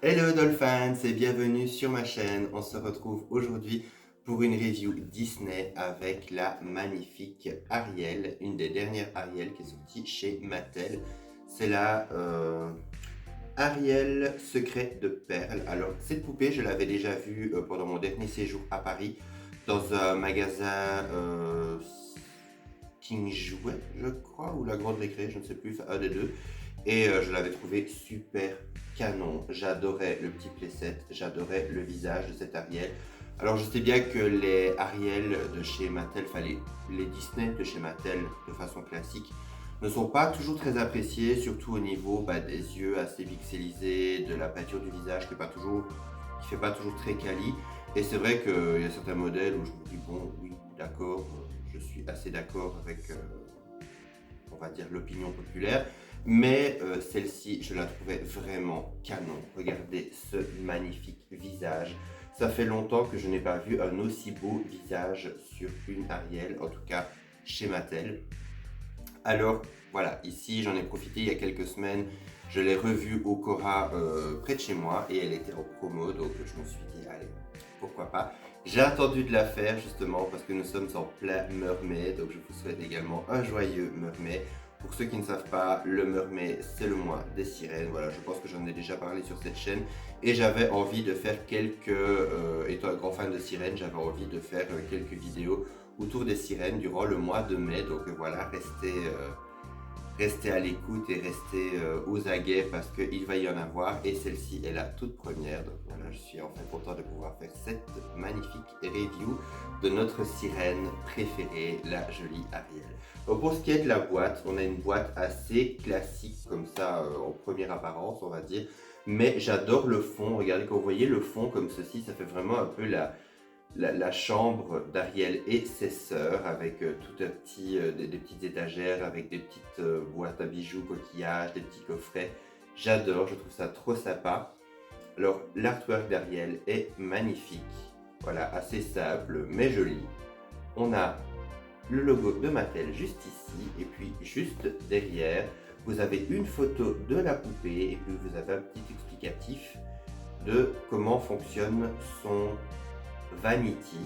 Hello Dolphins et bienvenue sur ma chaîne. On se retrouve aujourd'hui pour une review Disney avec la magnifique Ariel, une des dernières Ariel qui est sortie chez Mattel. C'est la Ariel Secret de Perles. Alors cette poupée, je l'avais déjà vue pendant mon dernier séjour à Paris dans un magasin King Jouet, je crois, ou La Grande Récré, je ne sais plus, un des deux. Et je l'avais trouvé super canon. J'adorais le petit playset, j'adorais le visage de cette Ariel. Alors je sais bien que les Ariel de chez Mattel, enfin les Disney de chez Mattel de façon classique, ne sont pas toujours très appréciés, surtout au niveau des yeux assez pixelisés, de la peinture du visage qui fait pas toujours très quali. Et c'est vrai qu'il y a certains modèles où je me dis bon oui d'accord, je suis assez d'accord avec on va dire l'opinion populaire. Mais celle-ci, je la trouvais vraiment canon. Regardez ce magnifique visage. Ça fait longtemps que je n'ai pas vu un aussi beau visage sur une Ariel, en tout cas chez Mattel. Alors voilà, ici j'en ai profité il y a quelques semaines. Je l'ai revue au Cora près de chez moi et elle était en promo, donc je me suis dit allez, pourquoi pas. J'ai attendu de la faire justement parce que nous sommes en plein Mermaid, donc je vous souhaite également un joyeux Mermaid. Pour ceux qui ne savent pas, le Mermaid c'est le mois des sirènes, voilà, je pense que j'en ai déjà parlé sur cette chaîne et j'avais envie de faire étant un grand fan de sirènes, j'avais envie de faire quelques vidéos autour des sirènes durant le mois de mai, donc voilà, restez à l'écoute et restez aux aguets parce qu'il va y en avoir et celle-ci est la toute première. Donc voilà, je suis enfin content de pouvoir faire cette magnifique review de notre sirène préférée, la jolie Ariel. Donc pour ce qui est de la boîte, on a une boîte assez classique comme ça en première apparence on va dire. Mais j'adore le fond, regardez quand vous voyez le fond comme ceci, ça fait vraiment un peu la chambre d'Ariel et ses sœurs avec tout un petit, des petites étagères avec des petites boîtes à bijoux, coquillages, des petits coffrets. J'adore, je trouve ça trop sympa. Alors l'artwork d'Ariel est magnifique, voilà, assez simple mais joli. On a le logo de Mattel juste ici et puis juste derrière, vous avez une photo de la poupée et puis vous avez un petit explicatif de comment fonctionne son Vanity.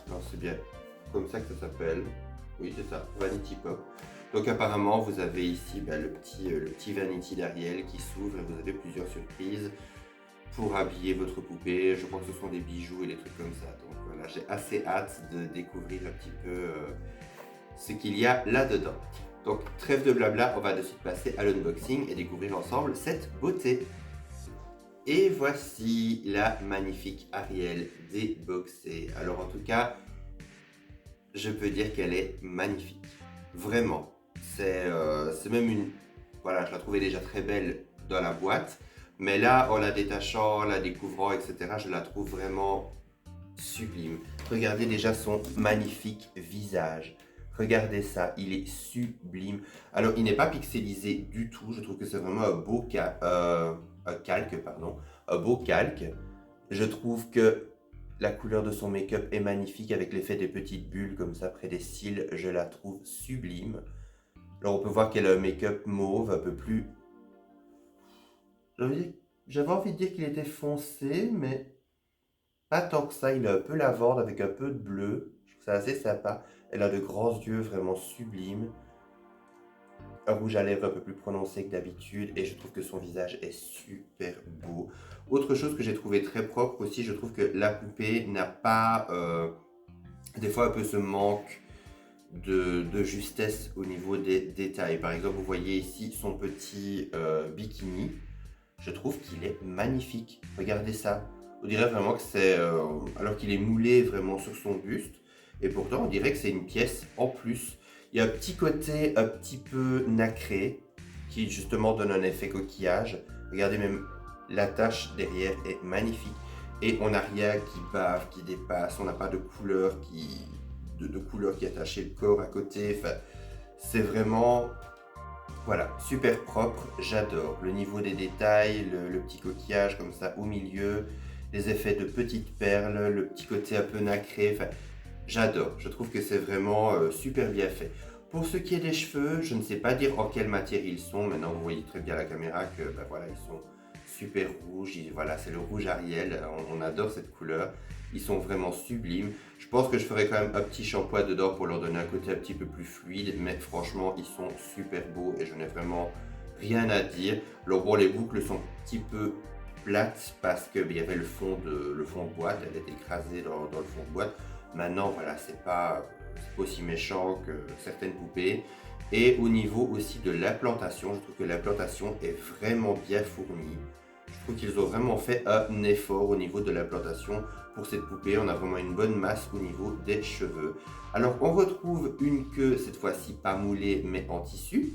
Non, c'est bien comme ça que ça s'appelle. Oui, c'est ça, Vanity Pop. Donc apparemment, vous avez ici le petit Vanity d'Ariel qui s'ouvre et vous avez plusieurs surprises pour habiller votre poupée. Je crois que ce sont des bijoux et des trucs comme ça. Donc voilà, j'ai assez hâte de découvrir un petit peu ce qu'il y a là-dedans. Donc trêve de blabla, on va de suite passer à l'unboxing et découvrir ensemble cette beauté. Et voici la magnifique Ariel déboxée. Alors en tout cas, je peux dire qu'elle est magnifique. Vraiment. C'est même une... Voilà, je la trouvais déjà très belle dans la boîte. Mais là, en la détachant, en la découvrant, etc., je la trouve vraiment sublime. Regardez déjà son magnifique visage. Regardez ça, il est sublime. Alors, il n'est pas pixelisé du tout. Je trouve que c'est vraiment un calque, pardon. Un beau calque. Je trouve que la couleur de son make-up est magnifique avec l'effet des petites bulles comme ça près des cils. Je la trouve sublime. Alors, on peut voir qu'elle a un make-up mauve un peu plus... J'avais envie de dire qu'il était foncé, mais pas tant que ça. Il est un peu lavande avec un peu de bleu. Je trouve ça assez sympa. Elle a de grands yeux vraiment sublimes. Un rouge à lèvres un peu plus prononcé que d'habitude. Et je trouve que son visage est super beau. Autre chose que j'ai trouvé très propre aussi, je trouve que la poupée n'a pas... des fois un peu ce manque de justesse au niveau des détails. Par exemple, vous voyez ici son petit bikini. Je trouve qu'il est magnifique. Regardez ça. On dirait vraiment que c'est... alors qu'il est moulé vraiment sur son buste. Et pourtant, on dirait que c'est une pièce en plus. Il y a un petit côté un petit peu nacré qui justement donne un effet coquillage. Regardez même la tache derrière est magnifique. Et on n'a rien qui bave, qui dépasse. On n'a pas de couleur de couleur qui est attachée le corps à côté. Enfin, c'est vraiment... Voilà, super propre, j'adore. Le niveau des détails, le petit coquillage comme ça au milieu, les effets de petites perles, le petit côté un peu nacré, enfin, j'adore. Je trouve que c'est vraiment super bien fait. Pour ce qui est des cheveux, je ne sais pas dire en quelle matière ils sont. Maintenant, vous voyez très bien à la caméra que voilà, ils sont super rouge. Voilà, c'est le rouge Ariel. On adore cette couleur. Ils sont vraiment sublimes. Je pense que je ferai quand même un petit shampoing dedans pour leur donner un côté un petit peu plus fluide. Mais franchement, ils sont super beaux et je n'ai vraiment rien à dire. Alors bon, les boucles sont un petit peu plates parce qu'il y avait le fond de boîte. Elle était écrasée dans le fond de boîte. Maintenant, voilà, c'est pas aussi méchant que certaines poupées. Et au niveau aussi de l'implantation, je trouve que l'implantation est vraiment bien fournie. Je trouve qu'ils ont vraiment fait un effort au niveau de l'implantation pour cette poupée. On a vraiment une bonne masse au niveau des cheveux. Alors on retrouve une queue, cette fois-ci pas moulée mais en tissu,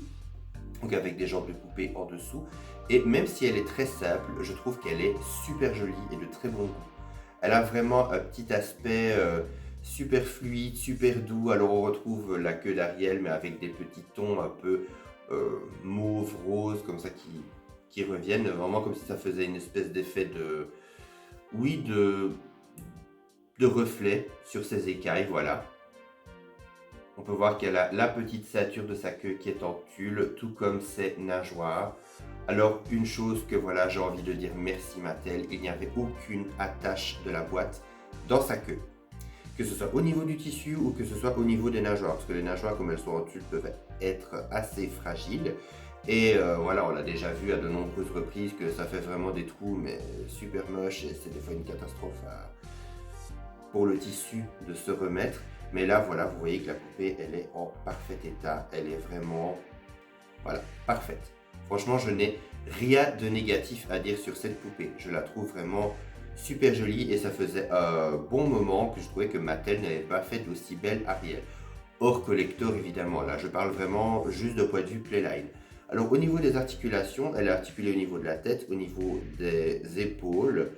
donc avec des jambes de poupée en dessous. Et même si elle est très simple, je trouve qu'elle est super jolie et de très bon goût. Elle a vraiment un petit aspect super fluide, super doux. Alors on retrouve la queue d'Ariel, mais avec des petits tons un peu mauve, rose, comme ça qui reviennent. Vraiment comme si ça faisait une espèce d'effet de, oui, de reflet sur ses écailles, voilà. On peut voir qu'elle a la petite ceinture de sa queue qui est en tulle, tout comme ses nageoires. Alors une chose que voilà, j'ai envie de dire merci Mattel, il n'y avait aucune attache de la boîte dans sa queue. Que ce soit au niveau du tissu ou que ce soit au niveau des nageoires, parce que les nageoires comme elles sont en tulle peuvent être assez fragiles. Et voilà, on a déjà vu à de nombreuses reprises que ça fait vraiment des trous, mais super moche et c'est des fois une catastrophe pour le tissu de se remettre. Mais là, voilà, vous voyez que la poupée, elle est en parfait état. Elle est vraiment, voilà, parfaite. Franchement, je n'ai rien de négatif à dire sur cette poupée. Je la trouve vraiment super jolie et ça faisait un bon moment que je trouvais que Mattel n'avait pas fait d'aussi belle Ariel. Hors collector, évidemment. Là, je parle vraiment juste de point de vue Playline. Alors, au niveau des articulations, elle est articulée au niveau de la tête, au niveau des épaules,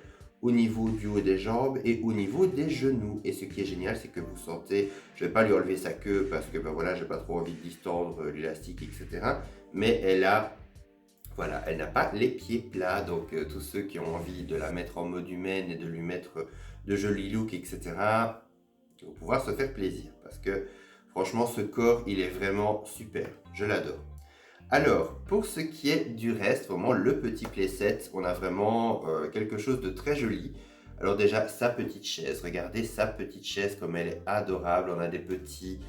au niveau du haut des jambes et au niveau des genoux. Et ce qui est génial, c'est que vous sentez, je ne vais pas lui enlever sa queue parce que ben voilà, j'ai pas trop envie de distendre l'élastique, etc. Mais voilà, elle n'a pas les pieds plats. Donc tous ceux qui ont envie de la mettre en mode humaine et de lui mettre de jolis looks, etc. vont pouvoir se faire plaisir parce que franchement, ce corps, il est vraiment super. Je l'adore. Alors, pour ce qui est du reste, vraiment le petit playset, on a vraiment quelque chose de très joli. Alors déjà, sa petite chaise, regardez sa petite chaise comme elle est adorable. On a des petits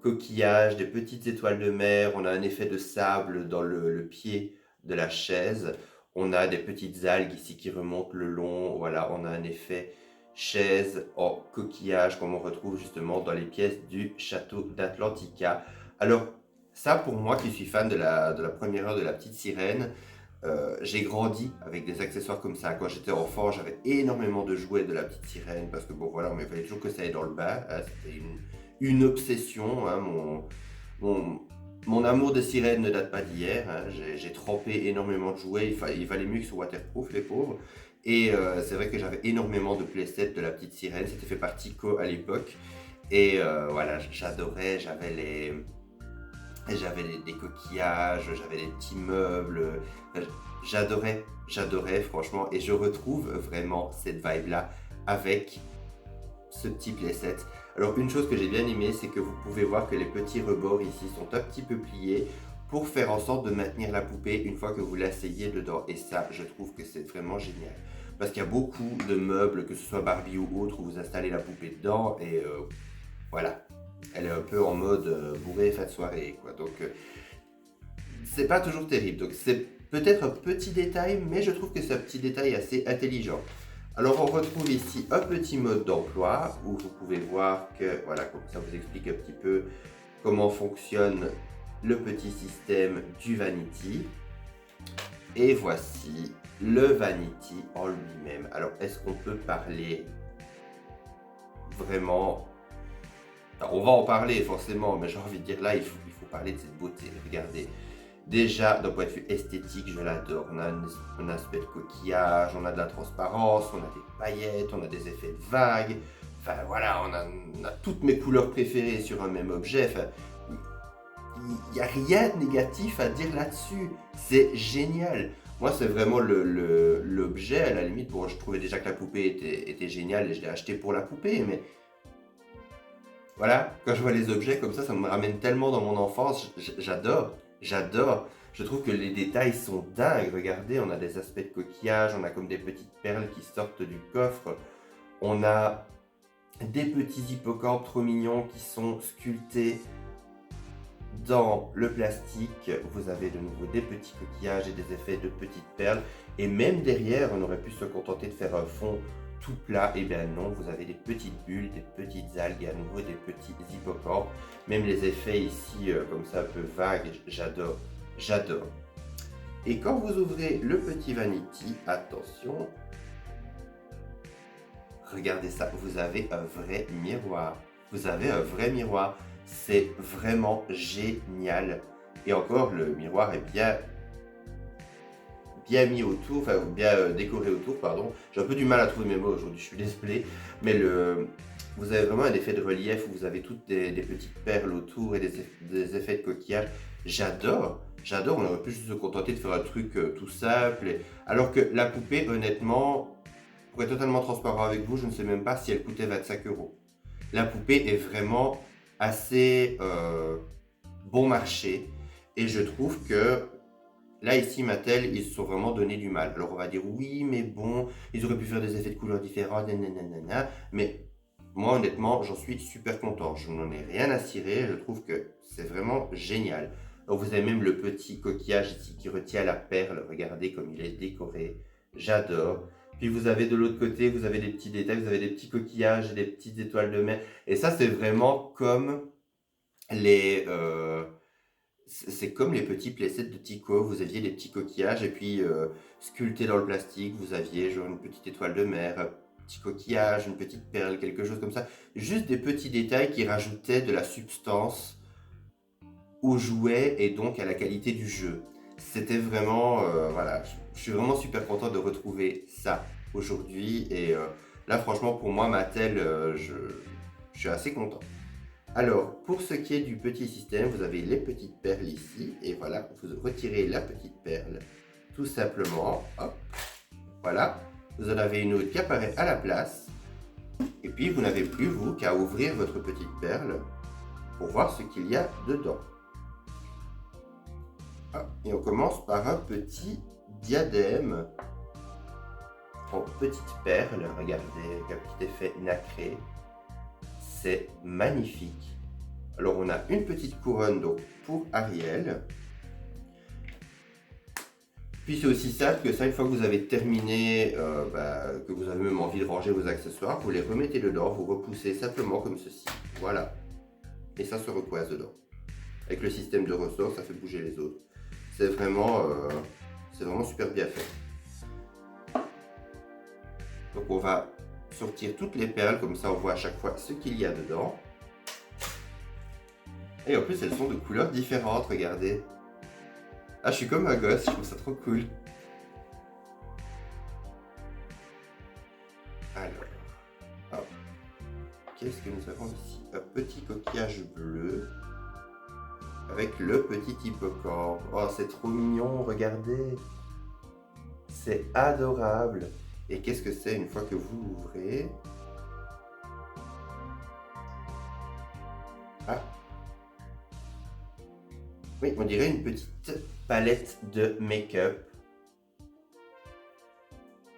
coquillages, des petites étoiles de mer, on a un effet de sable dans le pied de la chaise. On a des petites algues ici qui remontent le long. Voilà, on a un effet chaise en coquillage comme on retrouve justement dans les pièces du château d'Atlantica. Alors, ça, pour moi qui suis fan de la première heure de la petite sirène, j'ai grandi avec des accessoires comme ça. Quand j'étais enfant, j'avais énormément de jouets de la petite sirène parce que bon voilà, il fallait toujours que ça aille dans le bain. Hein, c'était une obsession. Hein, mon amour de sirène ne date pas d'hier. Hein, j'ai trempé énormément de jouets. Il valait mieux qu'ils soient waterproof, les pauvres. Et c'est vrai que j'avais énormément de playsets de la petite sirène. C'était fait par Tico à l'époque. Et voilà, j'adorais. J'avais des coquillages, j'avais des petits meubles. J'adorais franchement. Et je retrouve vraiment cette vibe-là avec ce petit playset. Alors une chose que j'ai bien aimé, c'est que vous pouvez voir que les petits rebords ici sont un petit peu pliés pour faire en sorte de maintenir la poupée une fois que vous l'asseyez dedans. Et ça, je trouve que c'est vraiment génial. Parce qu'il y a beaucoup de meubles, que ce soit Barbie ou autre, où vous installez la poupée dedans et voilà. Elle est un peu en mode bourré, fin de soirée, quoi. Donc, c'est pas toujours terrible. Donc, c'est peut-être un petit détail, mais je trouve que c'est un petit détail assez intelligent. Alors, on retrouve ici un petit mode d'emploi où vous pouvez voir que, voilà, comme ça vous explique un petit peu comment fonctionne le petit système du Vanity. Et voici le Vanity en lui-même. Alors, est-ce qu'on peut parler vraiment... Alors, on va en parler forcément, mais j'ai envie de dire là, il faut parler de cette beauté. Regardez, déjà d'un point de vue esthétique, je l'adore. On a un aspect de coquillage, on a de la transparence, on a des paillettes, on a des effets de vagues. Enfin voilà, on a toutes mes couleurs préférées sur un même objet. Enfin, il n'y a rien de négatif à dire là-dessus. C'est génial. Moi, c'est vraiment l'objet, à la limite. Bon, je trouvais déjà que la poupée était géniale et je l'ai acheté pour la poupée, mais voilà, quand je vois les objets comme ça me ramène tellement dans mon enfance, j'adore. J'adore. Je trouve que les détails sont dingues. Regardez, on a des aspects de coquillage, on a comme des petites perles qui sortent du coffre. On a des petits hippocampes trop mignons qui sont sculptés dans le plastique. Vous avez de nouveau des petits coquillages et des effets de petites perles. Et même derrière, on aurait pu se contenter de faire un fond tout plat. Et bien non, vous avez des petites bulles, des petites algues et à nouveau des petits hippocampes. Même les effets ici, comme ça, un peu vagues, j'adore, j'adore. Et quand vous ouvrez le petit Vanity, attention, regardez ça, vous avez un vrai miroir. Vous avez un vrai miroir. C'est vraiment génial. Et encore, le miroir est bien mis autour, enfin bien décoré autour, pardon. J'ai un peu du mal à trouver mes mots aujourd'hui, je suis désolé. Mais vous avez vraiment un effet de relief où vous avez toutes des petites perles autour et des effets de coquillage. J'adore, j'adore. On aurait pu juste se contenter de faire un truc tout simple. Alors que la poupée, honnêtement, pour être totalement transparent avec vous, je ne sais même pas si elle coûtait 25 euros. La poupée est vraiment assez bon marché et je trouve que là ici Mattel ils se sont vraiment donné du mal. Alors on va dire oui mais bon ils auraient pu faire des effets de couleurs différents nanana, mais moi honnêtement j'en suis super content, je n'en ai rien à cirer, je trouve que c'est vraiment génial. Alors vous avez même le petit coquillage ici qui retient la perle, regardez comme il est décoré, j'adore. Puis vous avez de l'autre côté, vous avez des petits détails, vous avez des petits coquillages, des petites étoiles de mer. Et ça, c'est vraiment comme les, c'est comme les petits playsets de Tico. Vous aviez des petits coquillages et puis sculptés dans le plastique, vous aviez genre une petite étoile de mer, un petit coquillage, une petite perle, quelque chose comme ça. Juste des petits détails qui rajoutaient de la substance au jouet et donc à la qualité du jeu. C'était vraiment, voilà, je suis vraiment super content de retrouver ça aujourd'hui et là franchement pour moi Mattel, je suis assez content. Alors pour ce qui est du petit système, vous avez les petites perles ici et voilà, vous retirez la petite perle tout simplement, hop, voilà, vous en avez une autre qui apparaît à la place et puis vous n'avez plus vous qu'à ouvrir votre petite perle pour voir ce qu'il y a dedans. Et on commence par un petit diadème en petites perles. Regardez, avec un petit effet nacré. C'est magnifique. Alors on a une petite couronne donc pour Ariel. Puis c'est aussi simple que ça, une fois que vous avez terminé, que vous avez même envie de ranger vos accessoires, vous les remettez dedans, vous repoussez simplement comme ceci. Voilà. Et ça se recoise dedans. Avec le système de ressort, ça fait bouger les autres. C'est vraiment super bien fait. Donc on va sortir toutes les perles, comme ça on voit à chaque fois ce qu'il y a dedans. Et en plus elles sont de couleurs différentes, regardez. Ah, je suis comme un gosse, je trouve ça trop cool. Alors, hop. Qu'est-ce que nous avons ici? Un petit coquillage bleu. Avec le petit hippocampe. Oh, c'est trop mignon, regardez. C'est adorable. Et qu'est-ce que c'est une fois que vous l'ouvrez? Ah. Oui, on dirait une petite palette de make-up.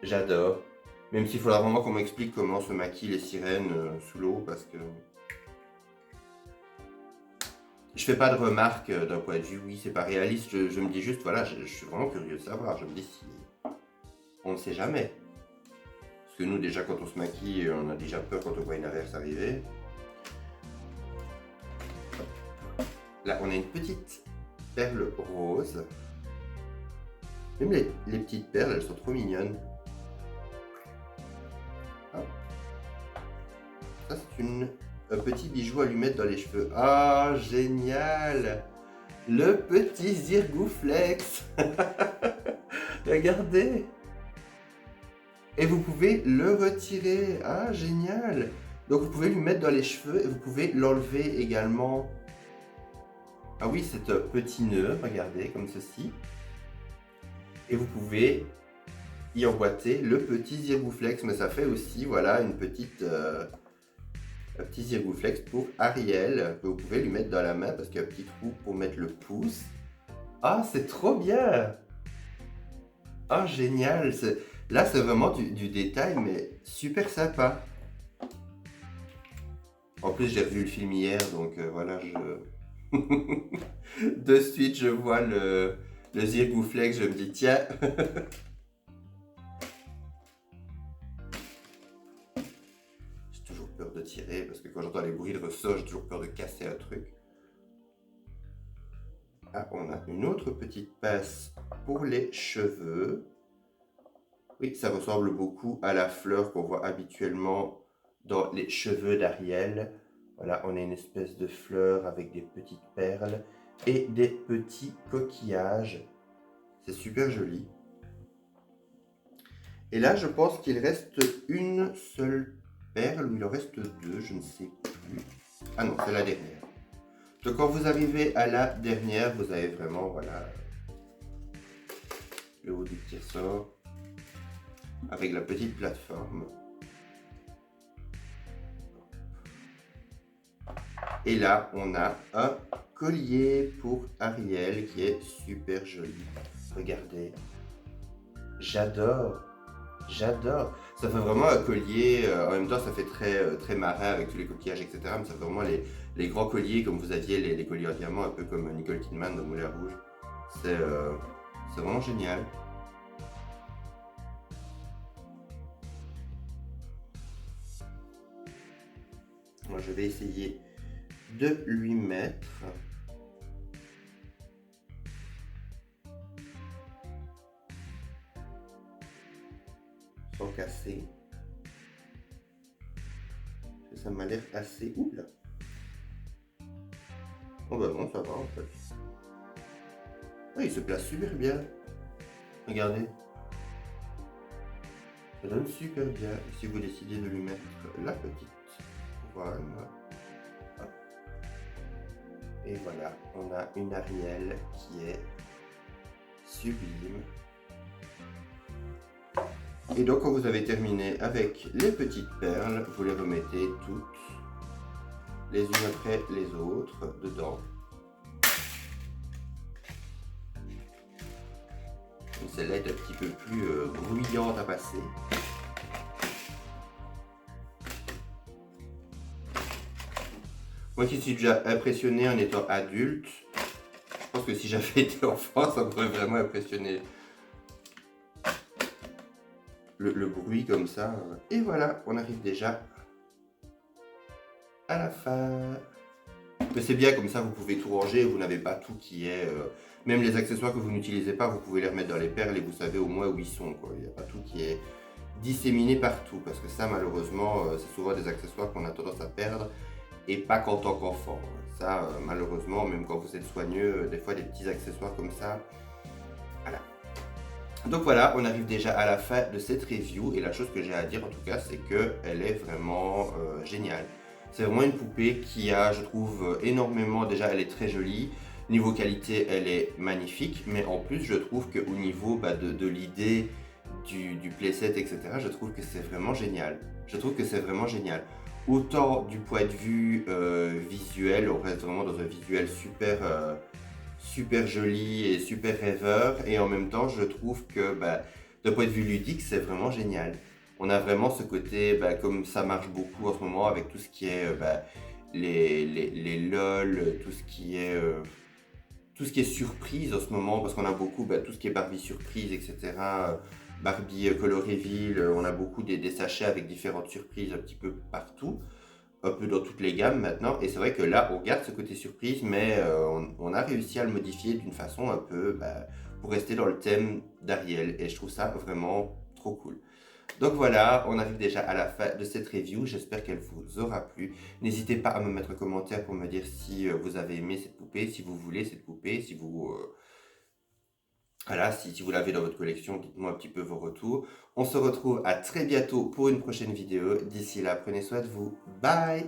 J'adore. Même s'il faudra vraiment qu'on m'explique comment se maquillent les sirènes sous l'eau parce que... Je fais pas de remarques d'un point de vue, oui, c'est pas réaliste. Je me dis juste, voilà, je suis vraiment curieux de savoir. Je me dis si. On ne sait jamais. Parce que nous, déjà, quand on se maquille, on a déjà peur quand on voit une averse arriver. Là, on a une petite perle rose. Même les petites perles, elles sont trop mignonnes. Hop. Ça, c'est un petit bijou à lui mettre dans les cheveux. Ah, génial! Le petit Zirgouflex. Regardez. Et vous pouvez le retirer. Ah, génial! Donc vous pouvez lui mettre dans les cheveux et vous pouvez l'enlever également. Ah oui, c'est un petit nœud, regardez, comme ceci. Et vous pouvez y emboîter le petit Zirgouflex, mais ça fait aussi, voilà, un petit Zirgouflex pour Ariel, que vous pouvez lui mettre dans la main parce qu'il y a un petit trou pour mettre le pouce. Ah, c'est trop bien! Ah, génial! Là, c'est vraiment du détail, mais super sympa. En plus, j'ai revu le film hier, donc voilà, de suite, je vois le zirgouflex, je me dis, tiens, j'ai toujours peur de tirer, parce que quand j'entends les bruits de ressort, j'ai toujours peur de casser un truc. Ah, on a une autre petite pince pour les cheveux. Oui, ça ressemble beaucoup à la fleur qu'on voit habituellement dans les cheveux d'Ariel. Voilà, on a une espèce de fleur avec des petites perles et des petits coquillages. C'est super joli. Et là, je pense qu'il reste une seule perle, ou il en reste deux, je ne sais plus. Ah non, c'est la dernière. Donc quand vous arrivez à la dernière, vous avez vraiment, voilà, le haut du petit ressort avec la petite plateforme. Et là, on a un collier pour Ariel qui est super joli. Regardez. J'adore. J'adore. Ça fait vraiment un collier. En même temps, ça fait très marin avec tous les coquillages, etc. Mais ça fait vraiment les grands colliers comme vous aviez les colliers en diamant, un peu comme Nicole Kidman dans Moulin Rouge. C'est vraiment génial. Moi, je vais essayer de lui mettre. Sans casser. Ça m'a l'air assez... Oula. Oh bah non, ça va en fait. Ah, il se place super bien. Regardez. Ça donne super bien. Et si vous décidez de lui mettre la petite voilà. Hop. Et voilà, on a une Ariel qui est sublime. Et donc quand vous avez terminé avec les petites perles, vous les remettez toutes, les unes après les autres, dedans. Celle-là est un petit peu plus bruyante à passer. Moi qui suis déjà impressionné en étant adulte, je pense que si j'avais été enfant, ça m'aurait vraiment impressionné. Le bruit comme ça. Et voilà, on arrive déjà à la fin. Mais c'est bien comme ça, vous pouvez tout ranger, vous n'avez pas tout qui est... même les accessoires que vous n'utilisez pas, vous pouvez les remettre dans les perles et vous savez au moins où ils sont, quoi. Il n'y a pas tout qui est disséminé partout, parce que ça malheureusement, c'est souvent des accessoires qu'on a tendance à perdre, et pas qu'en tant qu'enfant. Ça, malheureusement, même quand vous êtes soigneux, des fois des petits accessoires comme ça, voilà. Donc voilà, on arrive déjà à la fin de cette review, et la chose que j'ai à dire en tout cas, c'est qu'elle est vraiment géniale. C'est vraiment une poupée qui a, je trouve, énormément, déjà elle est très jolie, niveau qualité elle est magnifique, mais en plus je trouve qu'au niveau de l'idée du playset, etc., je trouve que c'est vraiment génial. Je trouve que c'est vraiment génial. Autant du point de vue visuel, on reste vraiment dans un visuel super joli et super rêveur, et en même temps je trouve que d'un point de vue ludique c'est vraiment génial. On a vraiment ce côté, comme ça marche beaucoup en ce moment avec tout ce qui est les LOL, tout ce qui est surprise en ce moment, parce qu'on a beaucoup tout ce qui est Barbie surprise, etc. Barbie Color Reveal, on a beaucoup des sachets avec différentes surprises un petit peu partout, un peu dans toutes les gammes maintenant. Et c'est vrai que là, on garde ce côté surprise, mais on a réussi à le modifier d'une façon un peu pour rester dans le thème d'Ariel. Et je trouve ça vraiment trop cool. Donc voilà, on arrive déjà à la fin de cette review, j'espère qu'elle vous aura plu. N'hésitez pas à me mettre un commentaire pour me dire si vous avez aimé cette poupée, si vous voulez cette poupée, si vous... voilà, si vous l'avez dans votre collection, dites-moi un petit peu vos retours. On se retrouve à très bientôt pour une prochaine vidéo. D'ici là, prenez soin de vous. Bye!